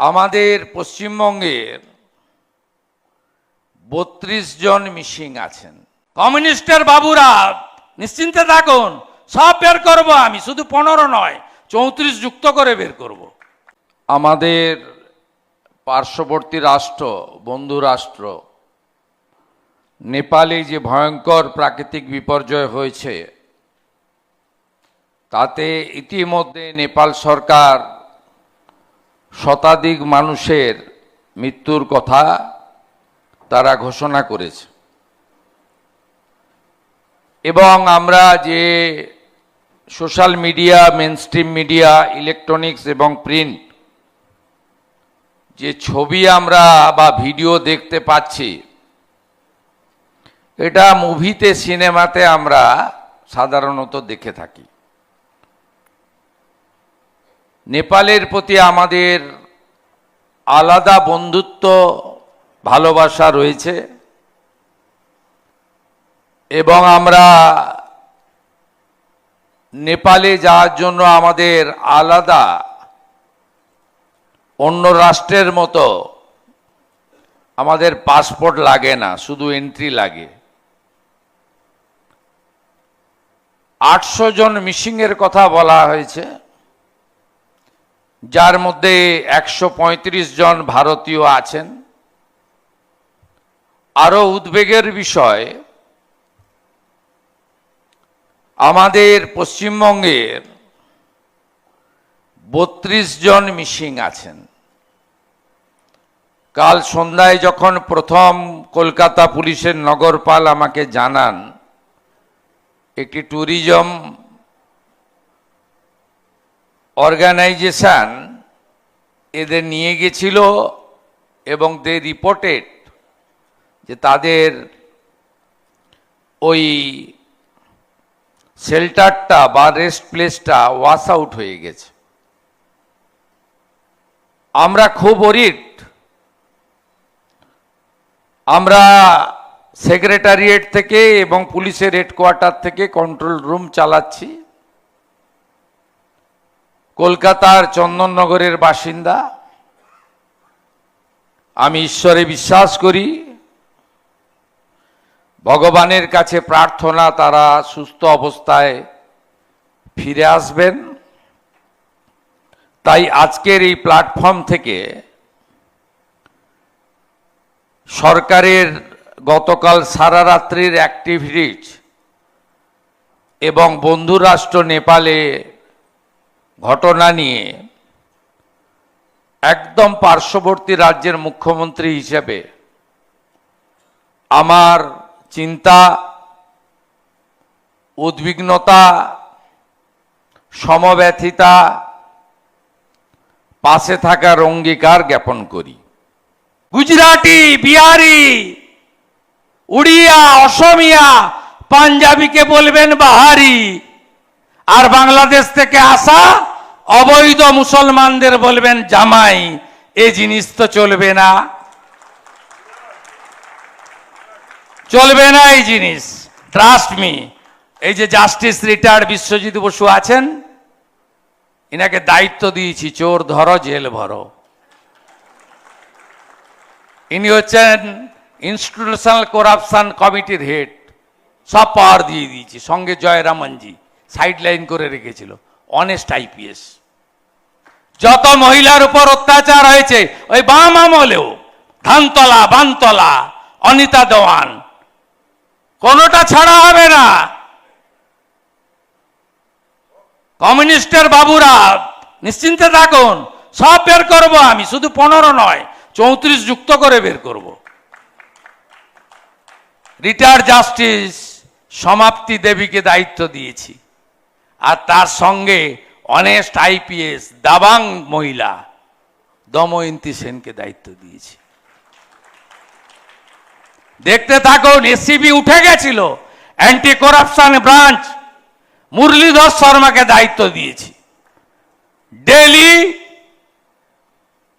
আমাদের পশ্চিমবঙ্গের ৩২ জন মিসিং আছেন। কমিউনিস্টের বাবুরা নিশ্চিন্তে থাকুন, সব বের করব আমি, শুধু 15 নয় 34 যুক্ত করে বের করব। আমাদের পার্শ্ববর্তী রাষ্ট্র, বন্ধু রাষ্ট্র নেপালে যে ভয়ঙ্কর প্রাকৃতিক বিপর্যয় হয়েছে, তাতে ইতিমধ্যে নেপাল সরকার শতাধিক মানুষের মৃত্যুর কথা তারা ঘোষণা করেছে। এবং আমরা যে social media, mainstream media, electronics এবং প্রিন্ট যে ছবি আমরা বা ভিডিও দেখতে পাচ্ছি, এটা মুভিতে, সিনেমাতে আমরা সাধারণত দেখে থাকি। নেপালের প্রতি আমাদের আলাদা বন্ধুত্ব, ভালোবাসা রয়েছে এবং আমরা নেপালে যাওয়ার জন্য আমাদের আলাদা অন্য রাষ্ট্রের মতো আমাদের পাসপোর্ট লাগে না, শুধু এন্ট্রি লাগে। 800 জন মিসিংয়ের কথা বলা হয়েছে, যার মধ্যে 135 জন ভারতীয় আছেন। আরো উদ্বেগের বিষয়, আমাদের পশ্চিমবঙ্গের 32 জন মিসিং আছেন। কাল সন্ধ্যায় যখন প্রথম কলকাতা পুলিশের নগরপাল আমাকে জানান, একটি ট্যুরিজম অর্গানাইজেশন এদের নিয়ে গেছিল এবং দে রিপোর্টেড যে তাদের ওই শেল্টারটা বা রেস্ট প্লেসটা ওয়াশ আউট হয়ে গেছে। আমরা খুব ওরিড। আমরা সেক্রেটারিয়েট থেকে এবং পুলিশের হেডকোয়ার্টার থেকে কন্ট্রোল রুম চালাচ্ছি। কলকাতার চন্দননগরের বাসিন্দা, আমি ঈশ্বরে বিশ্বাস করি, ভগবানের কাছে প্রার্থনা তারা সুস্থ অবস্থায় ফিরে আসবেন। তাই আজকের এই প্ল্যাটফর্ম থেকে সরকারের গতকাল সারা রাত্রির অ্যাক্টিভিটিজ এবং বন্ধু রাষ্ট্র নেপালে ঘটনা নিয়ে একদম পার্শ্ববর্তী রাজ্যের মুখ্যমন্ত্রী হিসেবে আমার চিন্তা, উদ্বিগ্নতা, সমব্যথিতা, পাশে থাকার অঙ্গীকার জ্ঞাপন করি। গুজরাটি, বিহারি, উড়িয়া, অসমিয়া, পাঞ্জাবিকে বলবেন বাহারি, আর বাংলাদেশ থেকে আসা অবৈধ মুসলমানদের বলবেন জামাই। এই জিনিস তো চলবে না, চলবে না এই জিনিস। Trust me. এই যে জাস্টিস রিটায়ার্ড বিশ্বজিৎ বসু আছেন, ইনাকে দায়িত্ব দিয়েছি, চোর ধরো, জেল ভরো। ইনি হচ্ছেন ইনস্টিটিউশনাল করাপশন কমিটির হেড, সব পাওয়ার দিয়ে দিয়েছি। সঙ্গে জয়রামনজি সাইড লাইন করে রেখেছিল, অনেস্ট আইপিএস। যত মহিলার উপর অত্যাচার হয়েছে ওই বাম আমলেও, ধানতলা, বানতলা, অনিতা দেওয়ান, কোনোটা ছাড়া হবে না। কমিউনিস্টের বাবুরা নিশ্চিন্তে থাকুন, সব বের করব আমি, শুধু 15 নয় 34 যুক্ত করে বের করব। রিটায়ার্ড জাস্টিস সমাপ্তি দেবীকে দায়িত্ব দিয়েছি, আর তার সঙ্গে অনেস্ট আইপিএস দাবাং মহিলা দময়ন্তী সেনকে দায়িত্ব দিয়েছি। দেখতে থাকুন, এসিবি উঠে গেছিল, অ্যান্টি করাপশন ব্রাঞ্চ মুরলীধর শর্মাকে দায়িত্ব দিয়েছি। ডেলি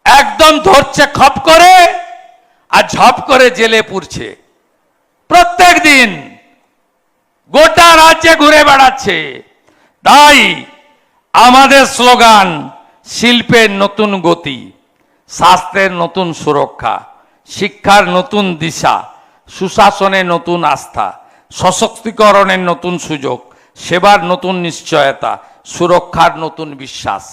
একদম ধরছে খপ করে আর ঝপ করে জেলে পুরছে। প্রত্যেক দিন গোটা রাজ্যে ঘুরে বেড়াচ্ছে। তাই আমাদের স্লোগান, শিল্পের নতুন গতি। স্বাস্থ্যের নতুন সুরক্ষা, শিক্ষার নতুন দিশা, সুশাসনের নতুন আস্থা, সশক্তিকরণের নতুন সুযোগ, সেবার নতুন নিশ্চয়তা, সুরক্ষার নতুন বিশ্বাস।